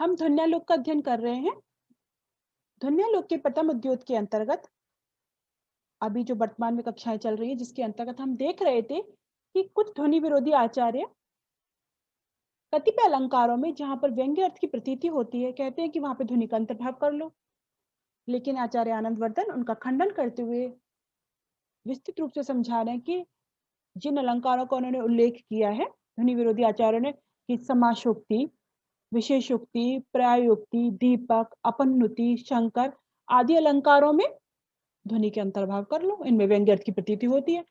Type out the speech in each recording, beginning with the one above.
हम ध्वन्यालोक का अध्ययन कर रहे हैं। ध्वन्यालोक के प्रथम उद्योग के अंतर्गत अभी जो वर्तमान में कक्षाएं चल रही है, जिसके अंतर्गत हम देख रहे थे कि कुछ ध्वनि विरोधी आचार्य कतिपय अलंकारों में जहां पर व्यंग्य अर्थ की प्रतीति होती है, कहते हैं कि वहां पे ध्वनि का अंतर्भाव कर लो। लेकिन आचार्य आनंदवर्धन उनका खंडन करते हुए विस्तृत रूप से समझा रहे हैं कि जिन अलंकारों का उन्होंने उल्लेख किया है ध्वनि विरोधी आचार्यों ने, कि समासोक्ति, विशेषोक्ति, प्रायोक्ति, दीपक, अपनुति, शंकर आदि अलंकारों में ध्वनि के अंतर्भाव कर लो, इनमें व्यंग्य अर्थ की प्रतीति होती है।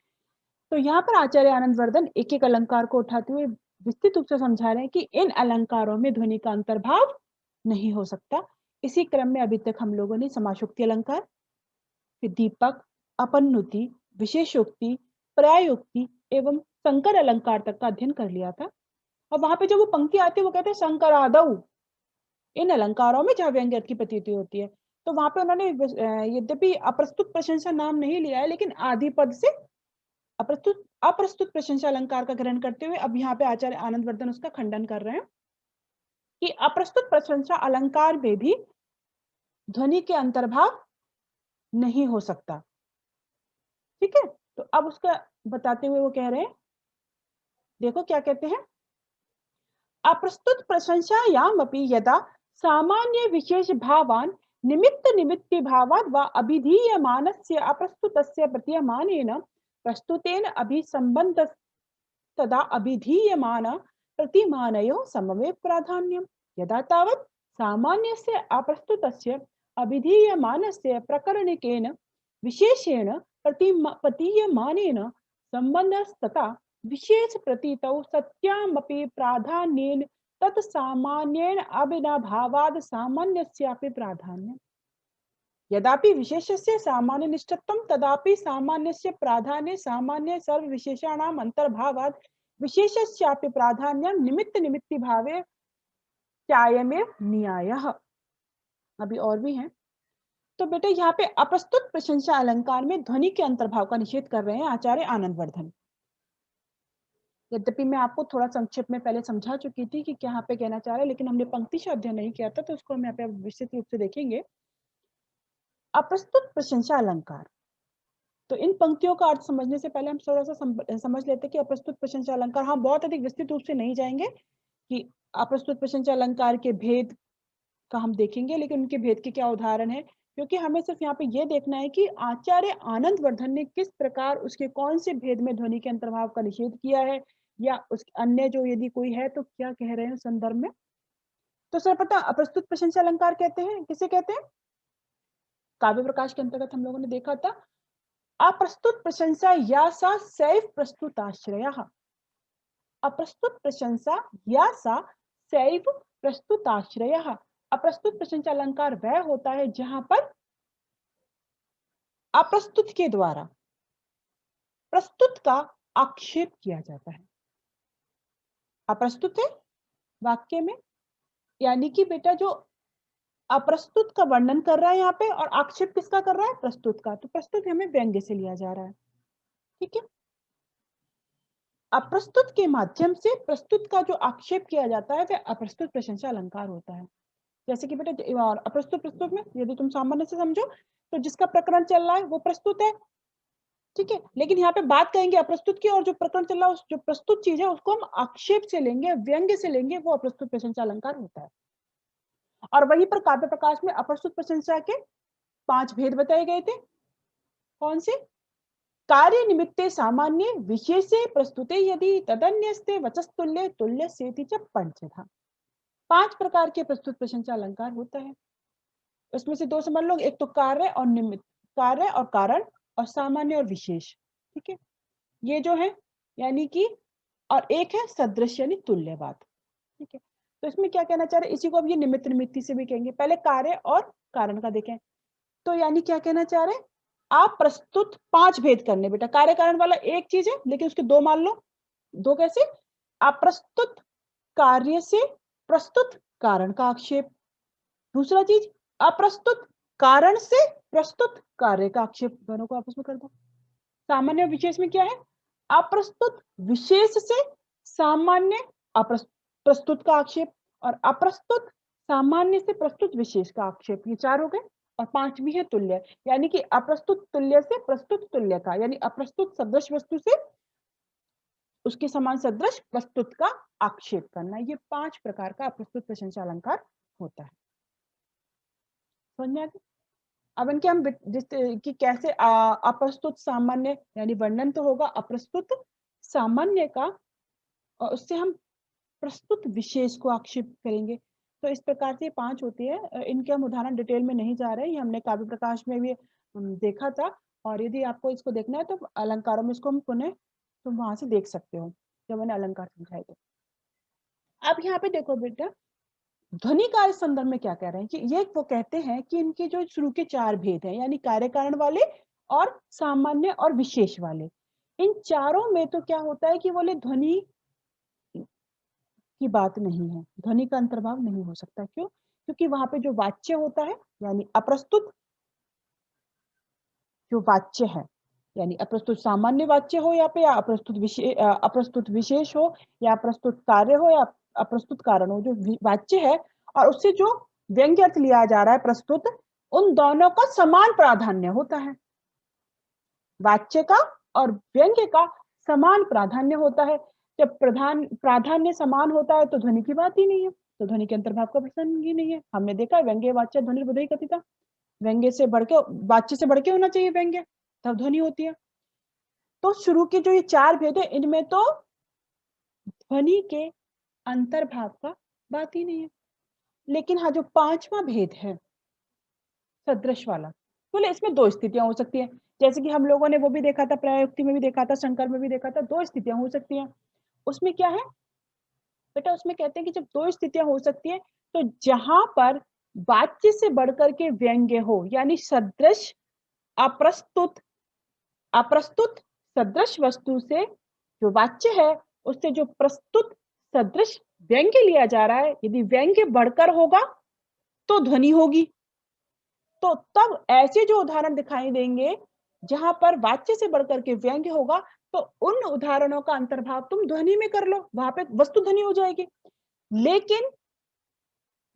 तो यहाँ पर आचार्य आनंदवर्धन एक एक अलंकार को उठाते हुए विस्तृत रूप से समझा रहे हैं कि इन अलंकारों में ध्वनि का अंतर्भाव नहीं हो सकता। इसी क्रम में अभी तक हम लोगों ने समासोक्ति अलंकार, फिर दीपक, अपनुति, विशेषोक्ति, प्रायोक्ति एवं शंकर अलंकार तक का अध्ययन कर लिया था। और वहां पे जो वो पंक्ति आती है वो कहते हैं शंकरादौ, इन अलंकारों में जहां व्यंग्य अर्थ की प्रतीति होती है। तो वहां पे उन्होंने यद्यपि अप्रस्तुत प्रशंसा नाम नहीं लिया है, लेकिन आदि पद से अप्रस्तुत प्रशंसा अलंकार का ग्रहण करते हुए अब यहाँ पे आचार्य आनंदवर्धन उसका खंडन कर रहे हैं कि अप्रस्तुत प्रशंसा अलंकार में भी ध्वनि के अंतर्भाव नहीं हो सकता। ठीक है, तो अब उसका बताते हुए वो कह रहे हैं, देखो क्या कहते हैं, अप्रस्तुत प्रशंसायामपि यदा सामान्य विशेष भावान निमित्त निमित्ति भावाद वा अभिधीयमानस्य अप्रस्तुतस्य प्रतीयमानेन प्रस्तुतेन अभिसंबंध तदा अभिधीयमान प्रतिमानयोः समवेत प्राधान्यम्। यदा तावत् सामान्यस्य अप्रस्तुतस्य अभिधीयमानस्य प्रकरणिकेन विशेषेण प्रतीयमानेन संबंधस्तथा विशेष प्रतीतौ सत्यामपि प्राधान्येन तत् सामान्येन अविनाभावाद सामान्यस्यापि प्राधान्यम्। यदापि विशेषस्य सामान्य निष्ठत्वं तदापि सामान्यस्य प्राधान्ये सामान्य सर्व विशेषाणाम अंतर्भावाद विशेषस्यापि प्राधान्यं निमित्त निमित्ति भावे चायमेव न्यायः। अभी और भी हैं। तो बेटे यहाँ पे अप्रस्तुत प्रशंसा अलंकार में ध्वनि के अंतर्भाव का निषेध कर रहे हैं आचार्य आनंदवर्धन। यद्यपि मैं आपको थोड़ा संक्षेप में पहले समझा चुकी थी कि क्या यहाँ पे कहना चाह रहे हैं, लेकिन हमने पंक्ति से अध्ययन नहीं किया था, तो उसको हम यहाँ पे विस्तृत रूप से देखेंगे। अप्रस्तुत प्रशंसा अलंकार, तो इन पंक्तियों का अर्थ समझने से पहले हम थोड़ा सा समझ लेते हैं कि अप्रस्तुत प्रशंसा अलंकार, हम बहुत अधिक विस्तृत रूप से नहीं जाएंगे कि अप्रस्तुत प्रशंसा अलंकार के भेद का हम देखेंगे, लेकिन उनके भेद के क्या उदाहरण है, क्योंकि हमें सिर्फ यहाँ पे ये देखना है कि आचार्य आनंदवर्धन ने किस प्रकार उसके कौन से भेद में ध्वनि के अंतर्भाव का निषेध किया है, या उस अन्य जो यदि कोई है तो क्या कह रहे हैं संदर्भ में। तो सर्वप्रथम अप्रस्तुत प्रशंसा अलंकार कहते हैं, किसे कहते हैं, काव्य प्रकाश के अंतर्गत हम लोगों ने देखा था, अप्रस्तुत प्रशंसा या सा सैव प्रस्तुताश्रयः। अप्रस्तुत प्रशंसा या सा सैव प्रस्तुताश्रयः। अप्रस्तुत प्रशंसा अलंकार वह होता है जहां पर अप्रस्तुत के द्वारा प्रस्तुत का आक्षेप किया जाता है। अप्रस्तुत है वाक्य में, यानी कि बेटा जो अप्रस्तुत का वर्णन कर रहा है यहाँ पे, और आक्षेप किसका कर रहा है, प्रस्तुत का। तो प्रस्तुत हमें व्यंग्य से लिया जा रहा है। ठीक है, अप्रस्तुत के माध्यम से प्रस्तुत का जो आक्षेप किया जाता है वह अप्रस्तुत प्रशंसा अलंकार होता है। जैसे कि बेटा अप्रस्तुत प्रस्तुत में यदि तुम सामान्य से समझो तो जिसका प्रकरण चल रहा है वो प्रस्तुत है। ठीक है, लेकिन यहाँ पे बात करेंगे अप्रस्तुत की, और जो प्रकरण चल रहा है, जो प्रस्तुत चीज है उसको हम आक्षेप से लेंगे, व्यंग्य से लेंगे, वो अप्रस्तुत प्रशंसा अलंकार होता है। और वहीं पर काव्य प्रकाश में अप्रस्तुत प्रशंसा के 5 भेद बताए गए थे। कौन से, कार्य निमित्ते सामान्य विशेषे प्रस्तुते यदि तदन्यस्ते वचस्तुल्य तुल्य सेति च पंचधा। 5 प्रकार के प्रस्तुत प्रशंसा अलंकार होता है। उसमें से 2 समझ लो, एक तो कार्य और निमित्त, कार्य और कारण, और सामान्य और विशेष। ठीक है, ये जो है यानी कि, और एक है सदृश यानी तुल्यवाद। ठीक है, तो इसमें क्या कहना चाह रहे हैं, इसी को अब ये निमित्त निमित्ति से भी कहेंगे। पहले कार्य और कारण का देखें, तो यानी क्या कहना चाह रहे हैं, आप प्रस्तुत 5 भेद करने बेटा, कार्य कारण वाला एक चीज है लेकिन उसके 2 मान लो। 2 कैसे, अप्रस्तुत कार्य से प्रस्तुत कारण का आक्षेप। दूसरा चीज, अप्रस्तुत कारण से प्रस्तुत कार्य का आक्षेप। दोनों को आपस में कर दो। सामान्य और विशेष में क्या है, अप्रस्तुत विशेष से सामान्य प्रस्तुत का आक्षेप, और अप्रस्तुत सामान्य से प्रस्तुत विशेष का आक्षेप, ये 4 हो गए। और 5वीं है तुल्य, यानी कि अप्रस्तुत तुल्य से प्रस्तुत तुल्य का, यानी अप्रस्तुत सदृश वस्तु से उसके समान सदृश प्रस्तुत का आक्षेप करना। ये 5 प्रकार का अप्रस्तुत प्रशंसा अलंकार होता है। समझ में आ गया? अब इनके हम जिस कि कैसे अप्रस्तुत सामान्य, यानी वर्णन तो होगा अप्रस्तुत सामान्य का, और उससे हम प्रस्तुत विशेष को आक्षेप करेंगे। तो इस प्रकार से 5 होती है। इनके हम उदाहरण डिटेल में नहीं जा रहे हैं, ये हमने काव्य प्रकाश में भी देखा था। और यदि आपको इसको देखना है तो अलंकारों में इसको हम पुनः तुम वहां से देख सकते हो जब मैंने अलंकार समझाए थे। अब यहाँ पे देखो बेटा, ध्वनि कार्य संदर्भ में क्या कह रहे हैं कि ये वो कहते हैं कि इनके जो शुरू के 4 भेद हैं, यानी कार्य कारण वाले और सामान्य और विशेष वाले, इन चारों में तो क्या होता है कि बोले ध्वनि की बात नहीं है, ध्वनि का अंतर्भाव नहीं हो सकता। क्यों? क्योंकि वहां पे जो वाच्य होता है, यानी अप्रस्तुत जो वाच्य है, यानी अप्रस्तुत सामान्य वाच्य हो या पे, या अप्रस्तुत विशेष हो, या अप्रस्तुत कार्य हो, या अप्रस्तुत कारण हो, जो वाच्य है और उससे जो व्यंग्य अर्थ लिया जा रहा है प्रस्तुत, उन दोनों का समान प्राधान्य होता है। वाच्य का और व्यंग्य का समान प्राधान्य होता है। जब प्राधान्य समान होता है तो ध्वनि की बात ही नहीं है, तो ध्वनि के अंतर्भाव का प्रसंग ही नहीं है। हमने देखा व्यंग्य वाच्य ध्वनि बुधई कथिता, व्यंग्य से बढ़ के, वाच्य से बढ़ के होना चाहिए व्यंग्य, तब ध्वनि होती है। तो शुरू के जो ये 4 भेद है, इनमें तो ध्वनि के अंतर्भाव का बात ही नहीं है। लेकिन हाँ, जो 5वां भेद है सदृश वाला, बोले इसमें 2 स्थितियां हो सकती हैं। जैसे कि हम लोगों ने वो भी देखा था, प्रयुक्ति में भी देखा था, शंकर में भी देखा था, 2 स्थितियां हो सकती हैं। उसमें क्या है बेटा, उसमें कहते हैं कि जब 2 स्थितियां हो सकती हैं, तो जहां पर वाच्य से बढ़कर के व्यंग्य हो, यानी सदृश अप्रस्तुत सदृश वस्तु से जो वाच्य है उससे जो प्रस्तुत सदृश व्यंग्य लिया जा रहा है, यदि व्यंग्य बढ़कर होगा तो ध्वनि होगी। तो तब ऐसे जो उदाहरण दिखाई देंगे जहां पर वाच्य से बढ़कर के व्यंग्य होगा, तो उन उदाहरणों का अंतर्भाव तुम ध्वनि में कर लो, वहां पे वस्तु ध्वनि हो जाएगी। लेकिन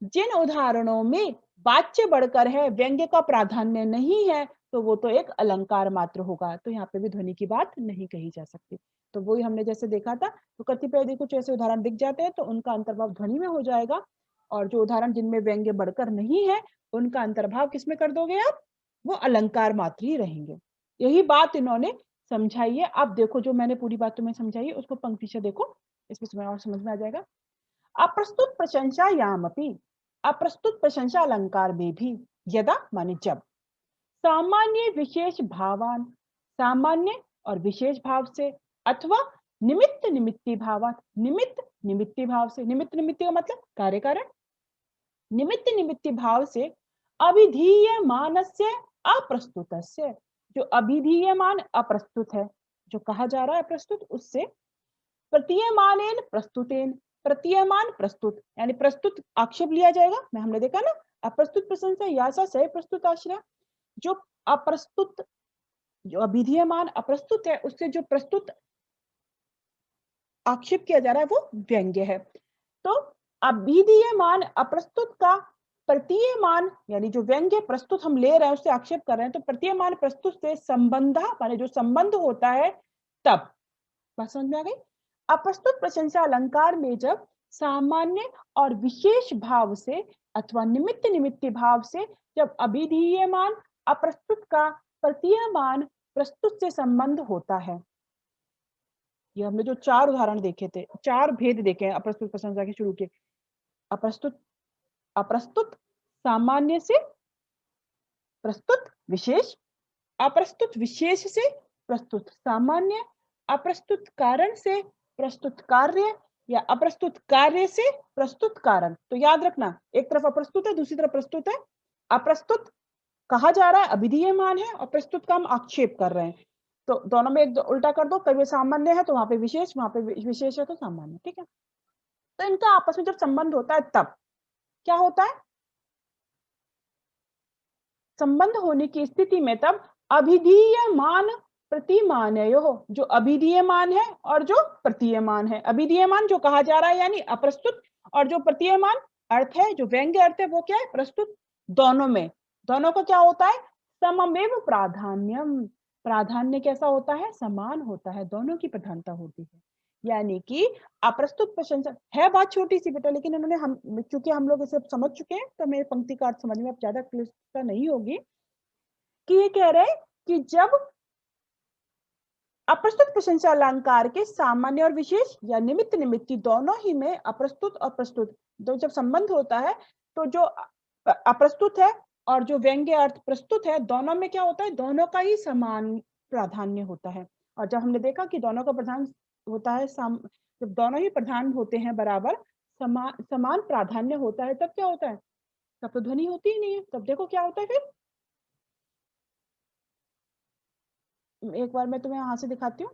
जिन उदाहरणों में वाच्य बढ़कर है, व्यंग्य का प्राधान्य नहीं है, तो वो तो एक अलंकार मात्र होगा, तो यहाँ पे भी ध्वनि की बात नहीं कही जा सकती। तो वही हमने जैसे देखा था, तो कतिपय यदि कुछ ऐसे उदाहरण दिख जाते हैं तो उनका अंतर्भाव ध्वनि में हो जाएगा, और जो उदाहरण जिनमें व्यंग्य बढ़कर नहीं है उनका अंतर्भाव किसमें कर दोगे आप? वो अलंकार मात्र ही रहेंगे। यही बात इन्होंने समझाई है। आप देखो, जो मैंने पूरी बात तुम्हें समझाई है उसको पंक्ति से देखो, इसमें तुम्हें और समझ में आ जाएगा। अप्रस्तुत प्रशंसा यामपि, अप्रस्तुत प्रशंसा अलंकार में भी, यदा माने जब, सामान्य विशेष भावान, सामान्य और विशेष भाव से, अथवा निमित्त निमित्ती भावात, निमित्त निमित्ती भाव से, निमित्त निमित्ती का मतलब कार्य कारण, निमित्त निमित्ती भाव से अभिधीयमानस्य अप्रस्तुतस्य, जो अभिधीयमान अप्रस्तुत है, जो कहा जा रहा है प्रस्तुत, उससे प्रतीयमानेन प्रस्तुतेन, प्रतीयमान प्रस्तुत, यानी प्रस्तुत आक्षेप लिया जाएगा। मैं हमने देखा ना, अप्रस्तुत प्रशंसा यासा सह प्रस्तुत आश्रय, जो अप्रस्तुत, जो अभिधीयमान अप्रस्तुत है, उससे जो प्रस्तुत आक्षेप किया जा रहा है वो व्यंग्य है। तो अभिधीयमान अप्रस्तुत का प्रतीयमान, यानी जो व्यंग्य प्रस्तुत हम ले रहे हैं उससे आक्षेप कर रहे हैं, तो प्रतीयमान प्रस्तुत से संबंध, माने जो संबंध होता है, तब बात समझ में आ गई। अप्रस्तुत प्रशंसा अलंकार में जब सामान्य और विशेष भाव से अथवा निमित्त निमित्ती भाव से जब अभिधीयमान अप्रस्तुत का प्रतीयमान प्रस्तुत से संबंध होता है, ये हमने जो 4 उदाहरण देखे थे, 4 भेद देखे हैं अप्रस्तुत प्रशंसा के शुरू के, अप्रस्तुत सामान्य से प्रस्तुत विशेष, अप्रस्तुत विशेष से प्रस्तुत सामान्य, अप्रस्तुत कारण से प्रस्तुत कार्य, या अप्रस्तुत कार्य से प्रस्तुत कारण। तो याद रखना, एक तरफ अप्रस्तुत है, दूसरी तरफ प्रस्तुत है। अप्रस्तुत कहा जा रहा है अभिधीयमान है, और प्रस्तुत का हम आक्षेप कर रहे हैं, तो दोनों में एक उल्टा कर दो, कभी सामान्य है तो वहां पे विशेष, वहां पे विशेष है तो सामान्य, ठीक है। तो इनका आपस में जब संबंध होता है तब क्या होता है, संबंध होने की स्थिति में तब अभिधीयमान प्रतिमानयो, जो अभिधीयमान है और जो प्रतीयमान है, अभिधीयमान जो कहा जा रहा है यानी अप्रस्तुत, और जो प्रतीयमान अर्थ है, जो व्यंग्य अर्थ है वो क्या है, प्रस्तुत दोनों में, दोनों का क्या होता है, सममेव प्राधान्यम, प्राधान्य कैसा होता है, समान होता है, दोनों की प्रधानता होती है। यानी कि अप्रस्तुत प्रशंसा है, बात छोटी सी बेटा, लेकिन इन्होंने हम, चूंकि हम लोग इसे समझ चुके हैं तो मेरे पंक्ति का अर्थ समझ में अब ज्यादा क्लिष्टता नहीं होगी, कि ये कह रहे हैं कि जब अप्रस्तुत प्रशंसा अलंकार के सामान्य और विशेष या निमित्त निमित्ती दोनों ही में अप्रस्तुत और प्रस्तुत दो जब संबंध होता है, तो जो अप्रस्तुत है और जो व्यंग्य अर्थ प्रस्तुत है, दोनों में क्या होता है, दोनों का ही समान प्राधान्य होता है। और जब हमने देखा कि दोनों का प्रधान होता है, जब दोनों ही प्रधान होते हैं बराबर, समान प्राधान्य होता है, तब क्या होता है, तब तो ध्वनि होती ही नहीं है। तब देखो क्या होता है फिर, एक बार मैं तुम्हें यहाँ से दिखाती हूँ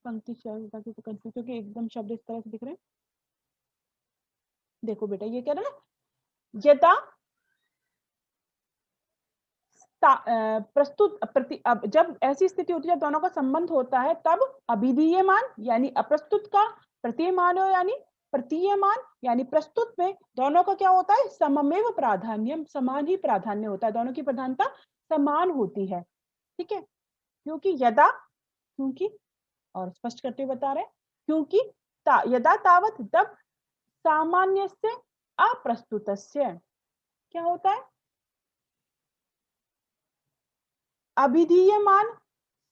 पंक्ति ताकि तो कंफ्यूज, क्योंकि एकदम शब्द इस तरह से दिख रहे हैं। देखो बेटा, ये कह रहा है ना, यदा प्रस्तुत अब जब ऐसी स्थिति होती है जब दोनों का संबंध होता है, तब अभिधीयमान यानी अप्रस्तुत का, प्रतीयमान यानी प्रतीयमान यानी प्रस्तुत में दोनों का क्या होता है, सममेव प्राधान्यम, समान ही प्राधान्य होता है, दोनों की प्रधानता समान होती है। ठीक है, क्योंकि यदा, क्योंकि, और स्पष्ट करते हुए बता रहे हैं, क्योंकि यदा तावत जब सामान्य से अप्रस्तुतस्य क्या होता है, अभिधीयमान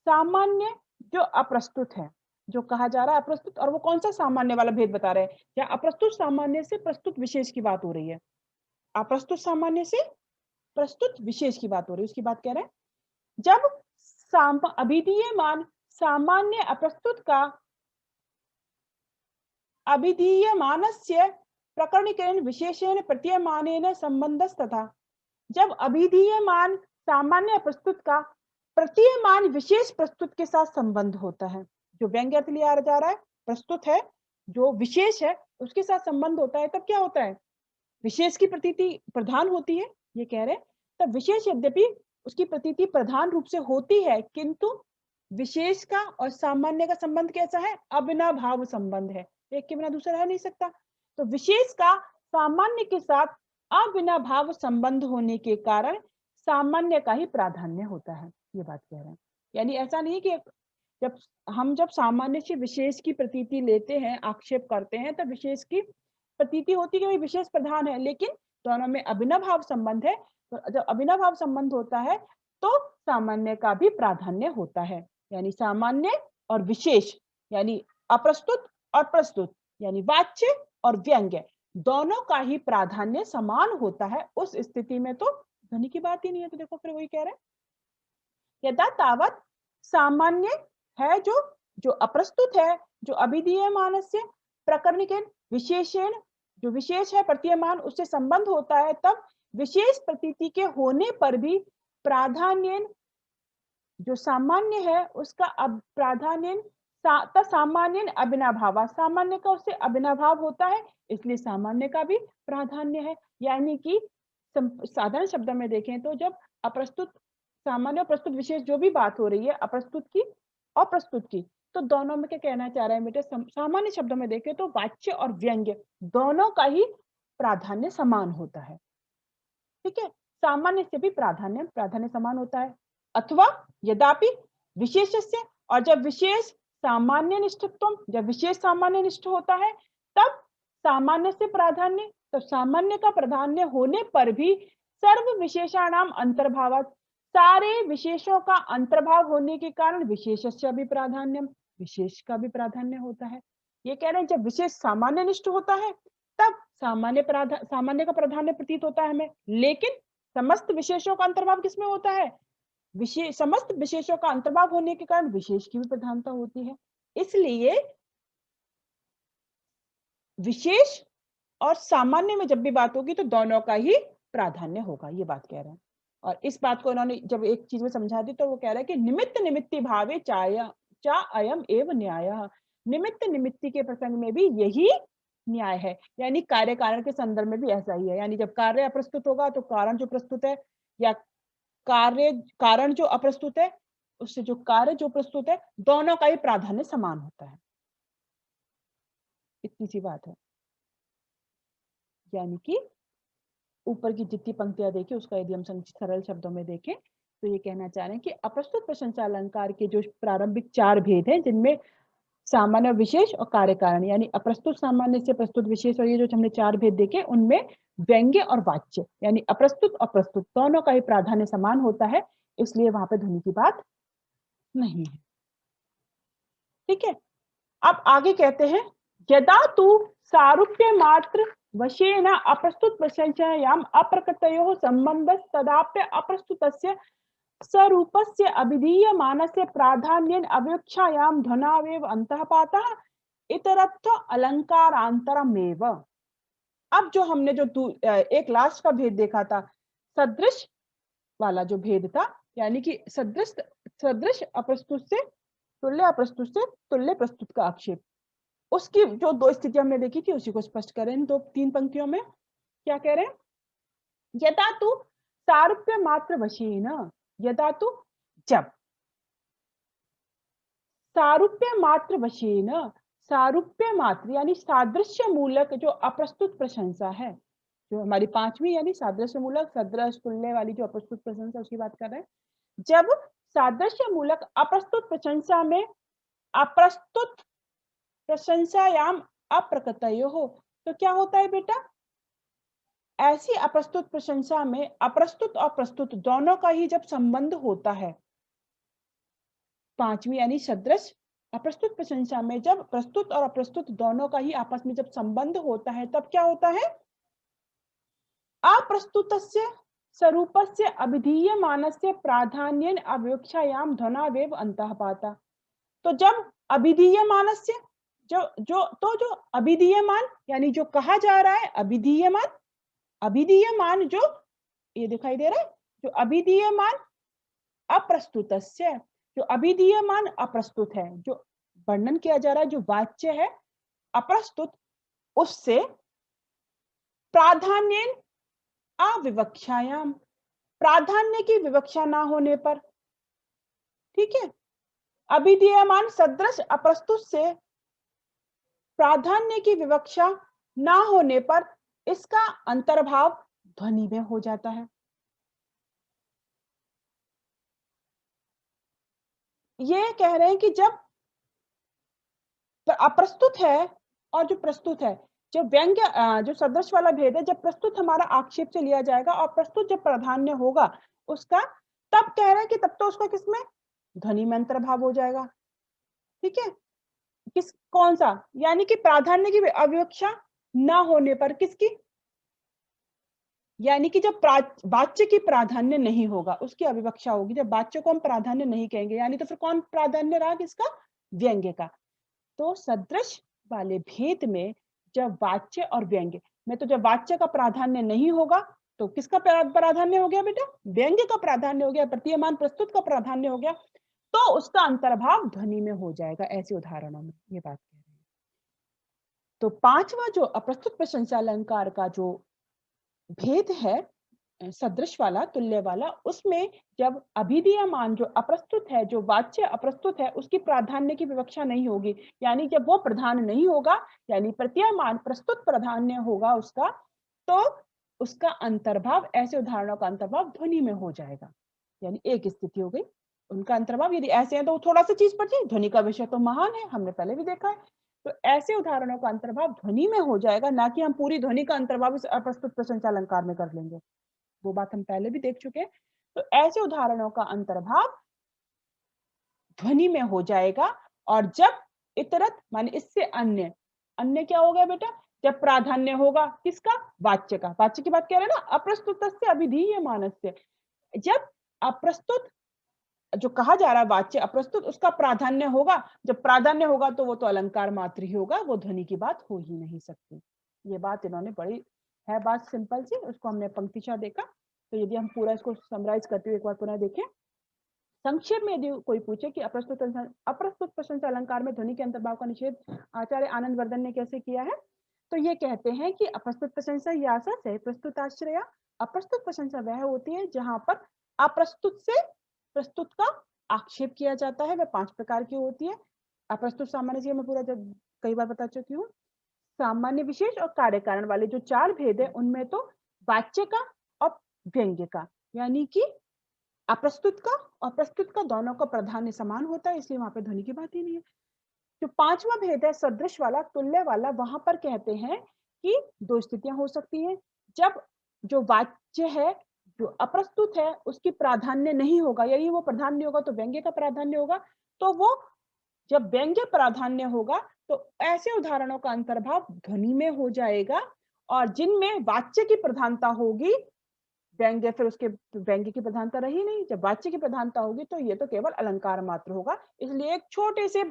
सामान्य जो अप्रस्तुत है, जो कहा जा रहा है अप्रस्तुत, और वो कौन सा सामान्य वाला भेद बता रहे हैं, या अप्रस्तुत सामान्य से प्रस्तुत विशेष की बात हो रही है, अप्रस्तुत सामान्य से प्रस्तुत विशेष की बात हो रही है, उसकी बात कह रहे हैं। जब अभिधीयमान सामान्य अप्रस्तुत का अभिधीयमानस्य प्रकरणिकेन विशेषेण प्रतीयमानेन संबंधस्तथा, जब अभिधीयमान सामान्य प्रस्तुत का प्रतीयमान विशेष प्रस्तुत के साथ संबंध होता है, जो व्यंग्य अर्थ लिया जा रहा है प्रस्तुत है, जो विशेष है उसके साथ संबंध होता है, तब क्या होता है, विशेष की प्रतीति प्रधान होती है, ये कह रहे हैं। तब विशेष यद्यपि उसकी प्रतीति प्रधान रूप से होती है, किंतु विशेष का और सामान्य का संबंध कैसा है, अविनाभाव संबंध है, एक के बिना दूसरा रह नहीं सकता। तो विशेष का सामान्य के साथ अविनाभाव संबंध होने के कारण सामान्य का ही प्राधान्य होता है, ये बात कह रहे हैं। यानी ऐसा नहीं कि जब सामान्य से विशेष की प्रतीति लेते हैं, आक्षेप करते हैं, तब विशेष की प्रतीति होती है कि विशेष प्रधान है, लेकिन दोनों में अविनाभाव संबंध है। तो जब अविनाभाव संबंध होता है तो सामान्य का भी प्राधान्य होता है, यानी सामान्य और विशेष यानी अप्रस्तुत और प्रस्तुत यानी वाच्य और व्यंग्य दोनों का ही प्राधान्य समान होता है। उस स्थिति में तो ध्वनि की बात ही नहीं है। तो देखो फिर वही कह रहे हैं, यदा तावत सामान्य है जो अप्रस्तुत है, जो अभिधीयमानस्य प्रकरणिकेन विशेषेण, जो विशेष है प्रतीयमान उससे संबंध होता है, तब विशेष प्रतीति के होने पर भी प्राधान्य जो सामान्य है उसका अब प्राधान्य सामान्य अविनाभाव, सामान्य का उससे अविनाभाव होता है, इसलिए सामान्य का भी प्राधान्य है। यानी कि साधारण शब्दों में देखें तो जब अप्रस्तुत सामान्य और प्रस्तुत विशेष जो भी बात हो रही है, अप्रस्तुत की और प्रस्तुत की, तो दोनों में क्या कहना चाह रहे हैं बेटे, सामान्य शब्दों में देखें तो वाच्य और व्यंग्य दोनों का ही प्राधान्य समान होता है। ठीक है, सामान्य से भी प्राधान्य समान होता है। अथवा यद्यपि विशेषस्य, और जब विशेष सामान्य निष्ठत्व, जब विशेष सामान्य निष्ठ होता है, तब सामान्य से प्राधान्य, तो सामान्य का प्राधान्य होने पर भी सर्व विशेषाणाम अंतर्भावात्, सारे विशेषों का अंतर्भाव होने के कारण विशेषस्य भी प्राधान्यम, विशेष का भी प्राधान्य होता है। ये कह रहे हैं जब विशेष सामान्य निष्ठ होता है तब सामान्य का प्राधान्य प्रतीत होता है हमें, लेकिन समस्त विशेषों का अंतर्भाव किसमें होता है, समस्त विशेषों का अंतर्भाव होने के कारण विशेष की भी प्रधानता होती है। इसलिए विशेष और सामान्य में जब भी बात होगी तो दोनों का ही प्राधान्य होगा, ये बात कह रहे हैं। और इस बात को इन्होंने जब एक चीज में समझा दी तो वो कह रहा है कि निमित्त निमित्ति भावे चा अयम एव न्याय, निमित्त निमित्ति के प्रसंग में भी यही न्याय है, यानी कार्य कारण के संदर्भ में भी ऐसा ही है। यानी जब कार्य अप्रस्तुत होगा तो कारण जो प्रस्तुत है, या कारण जो अप्रस्तुत है उससे जो कार्य जो प्रस्तुत है, दोनों का ही प्राधान्य समान होता है। इतनी सी बात है। यानी कि ऊपर की जितनी पंक्तियां देखें उसका यदि हम सरल शब्दों में देखें तो ये कहना चाह रहे हैं कि अप्रस्तुत प्रशंसा अलंकार के जो प्रारंभिक 4 भेद हैं, जिनमें सामान्य, विशेष और कार्य कारण, यानी अप्रस्तुत सामान्य से प्रस्तुत विशेष, और ये जो हमने 4 भेद देखे उनमें व्यंग्य और वाच्य यानी अप्रस्तुत और प्रस्तुत दोनों का ही प्राधान्य समान होता है, इसलिए वहां पे ध्वनि की बात नहीं है। ठीक है, अब आगे कहते हैं यदा तु सारूप्य मात्र वशेन अप्रस्तुत प्रशंसायाम अप्रकृतयोः संबंधः तदाप्य अप्रस्तुतस्य स्वरूपस्य अभिधीयमानस्य प्राधान्येन अविवक्षायां ध्वनावेव अंतःपातः इतरत्र अलंकारांतरमेव। अब जो हमने जो एक लास्ट का भेद देखा था, सदृश वाला जो भेद था, यानी कि सदृश अप्रस्तुत से तुल्य अप्रस्तुत से तुल्य प्रस्तुत का आक्षेप, उसकी जो 2 स्थितियां हमने देखी थी उसी को स्पष्ट करें 3 पंक्तियों में। क्या कह रहे हैं? यदा तु सारूप्य मात्र वशेन, यदा तु जब सारूप्य मात्र वशेन, सारूप्य मात्र यानी सादृश्य मूलक जो अप्रस्तुत प्रशंसा है, जो हमारी 5वीं यानी सादृश्य मूलक सदृश तुल्य वाली जो अप्रस्तुत प्रशंसा उसकी बात कर रहे हैं। जब सादृश्य मूलक अप्रस्तुत प्रशंसा में अप्रस्तुत प्रशंसायाम अप्रकृतयोः हो, तो क्या होता है बेटा? ऐसी अप्रस्तुत प्रशंसा में अप्रस्तुत और प्रस्तुत दोनों का ही जब संबंध होता है, 5वीं यानी सदृश अप्रस्तुत प्रशंसा में जब प्रस्तुत और अप्रस्तुत दोनों का ही आपस में जब संबंध होता है, तब क्या होता है? अप्रस्तुतस्य स्वरूपस्य अभिधीयमानस्य प्राधान्येन अविवक्षायाम ध्वनावेव अंतःपातः। तो जब अभिधीयमानस्य जो अभिधीयमान यानी जो कहा जा रहा है, अभिधीयमान जो ये दिखाई दे रहा है, जो अभिधीयमान अप्रस्तुतस्य, जो अभिधीयमान अप्रस्तुत है, जो वर्णन किया जा रहा है, जो वाच्य है अप्रस्तुत, उससे प्राधान्येन अविवक्षायाम, प्राधान्य की विवक्षा ना होने पर, ठीक है, अभिधीयमान सदृश अप्रस्तुत से प्राधान्य की विवक्षा ना होने पर इसका अंतर्भाव ध्वनि में हो जाता है। ये कह रहे हैं कि जब अप्रस्तुत है और जो प्रस्तुत है, जो व्यंग्य जो सदृश वाला भेद है, जब प्रस्तुत हमारा आक्षेप से लिया जाएगा और प्रस्तुत जब प्राधान्य होगा उसका, तब कह रहे हैं कि तब तो उसका किसमें? ध्वनि में अंतर्भाव हो जाएगा। ठीक है, कौन सा? यानी कि प्राधान्य की अविवक्षा ना होने पर, किसकी? यानी कि जब वाच्य की प्राधान्य नहीं होगा उसकी अविवक्षा होगी। जब वाच्य को हम प्राधान्य नहीं कहेंगे, यानी तो फिर कौन प्राधान्य रहा? किसका? व्यंग्य का। तो सदृश वाले भेद में जब वाच्य और व्यंग्य में, तो जब वाच्य का प्राधान्य नहीं होगा तो किसका प्राधान्य हो गया बेटा? व्यंग्य का प्राधान्य हो गया, प्रतीयमान प्रस्तुत का प्राधान्य हो गया, तो उसका अंतर्भाव ध्वनि में हो जाएगा। ऐसे उदाहरणों में ये बात कह रहे हैं। तो 5वां जो अप्रस्तुत प्रशंसा अलंकार का जो भेद है, सदृश वाला तुल्य वाला, उसमें जब अभिधीयमान जो अप्रस्तुत है, जो वाच्य अप्रस्तुत है, उसकी प्राधान्य की विवक्षा नहीं होगी, यानी जब वो प्रधान नहीं होगा, यानी प्रतीयमान प्रस्तुत प्राधान्य होगा उसका, तो उसका अंतर्भाव, ऐसे उदाहरणों का अंतर्भाव ध्वनि में हो जाएगा। यानी एक स्थिति हो गई उनका अंतर्भाव, यदि ऐसे हैं तो थोड़ा सा चीज पर चाहिए, ध्वनि का विषय तो महान है, हमने पहले भी देखा है। तो ऐसे उदाहरणों का अंतर्भाव ध्वनि में हो जाएगा, ना कि हम पूरी ध्वनि का अंतर्भाव इस अप्रस्तुत प्रशंसा अलंकार में कर लेंगे। वो बात हम पहले भी देख चुके हैं। तो ऐसे उदाहरणों का अंतर्भाव ध्वनि में हो जाएगा। और जब इतरत माने इससे अन्य, अन्य क्या हो गया बेटा? जब प्राधान्य होगा किसका? वाच्य का। वाच्य की बात कह रहे हैं ना, अप्रस्तुतस्य अभिधीयमानस्य। जब अप्रस्तुत जो कहा जा रहा है वाच्य अप्रस्तुत, उसका प्राधान्य होगा, जब प्राधान्य होगा तो वो तो अलंकार मात्र ही होगा, वो ध्वनि की बात हो ही नहीं सकती। ये बात इन्होंने बड़ी है, बात सिंपल सी, उसको हमने पंक्तिशः देखा। तो यदि हम पूरा इसको समराइज करते हुए एक बार पुनः देखें, संक्षेप में यदि कोई पूछे कि अप्रस्तुत प्रशंसा अलंकार में ध्वनि के अंतर्भाव का निषेध आचार्य आनंद वर्धन ने कैसे किया है, तो ये कहते हैं कि अप्रस्तुत प्रशंसा यासस है प्रस्तुताश्रया। अप्रस्तुत प्रशंसा वह होती है जहां पर अप्रस्तुत से प्रस्तुत का आक्षेप किया जाता है। वह 5 प्रकार की होती है। अप्रस्तुत सामान्य से मैं पूरा कई बार बता चुकी हूँ। सामान्य विशेष और कार्य कारण वाले जो 4 भेद है उनमें तो वाच्य का और व्यंग्य का, यानी कि अप्रस्तुत का और प्रस्तुत का दोनों का प्राधान्य समान होता है, इसलिए वहां पे ध्वनि की बात ही नहीं है। जो 5वां भेद है सदृश वाला, तुल्य वाला, वहां पर कहते हैं कि 2 स्थितियां हो सकती हैं। जब जो वाच्य है, जो अप्रस्तुत है, उसकी प्राधान्य नहीं होगा, यही वो प्राधान्य होगा तो व्यंग्य का प्राधान्य होगा। तो वो जब व्यंग्य प्राधान्य होगा तो ऐसे उदाहरणों का अंतर्भाव ध्वनि में हो जाएगा, और जिनमें वाच्य की प्रधानता होगी, व्यंग्य फिर उसके व्यंग्य की प्रधानता रही नहीं। जब वाच्य की प्रधानता होगी तो ये तो केवल अलंकार मात्र होगा। इसलिए एक छोटे से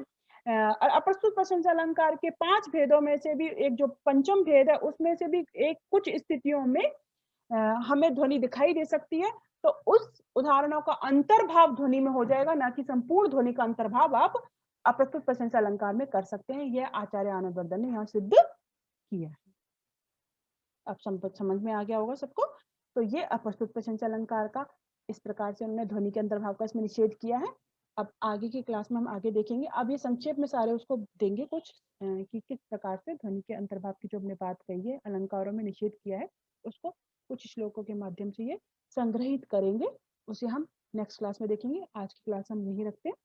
अप्रस्तुत प्रशंसा अलंकार के 5 भेदों में से भी एक जो पंचम भेद है उसमें से भी एक कुछ स्थितियों में हमें ध्वनि दिखाई दे सकती है, तो उस उदाहरणों का अंतर्भाव ध्वनि में हो जाएगा, ना कि संपूर्ण ध्वनि का अंतर्भाव आप अप्रस्तुत प्रशंसा अलंकार में कर सकते हैं। यह आचार्य आनंदवर्धन ने यहाँ सिद्ध किया है। अब समझ में आ गया होगा सबको। तो ये अप्रस्तुत प्रशंसा अलंकार का इस प्रकार से हमने ध्वनि के अंतर्भाव का इसमें निषेध किया है। अब आगे की क्लास में हम आगे देखेंगे। अब ये संक्षेप में सारे उसको देंगे कुछ कि किस प्रकार से ध्वनि के अंतर्भाव की जो हमने बात कही है, अलंकारों में निषेध किया है, उसको कुछ श्लोकों के माध्यम से ये संग्रहित करेंगे। उसे हम नेक्स्ट क्लास में देखेंगे। आज की क्लास हम यही रखते हैं।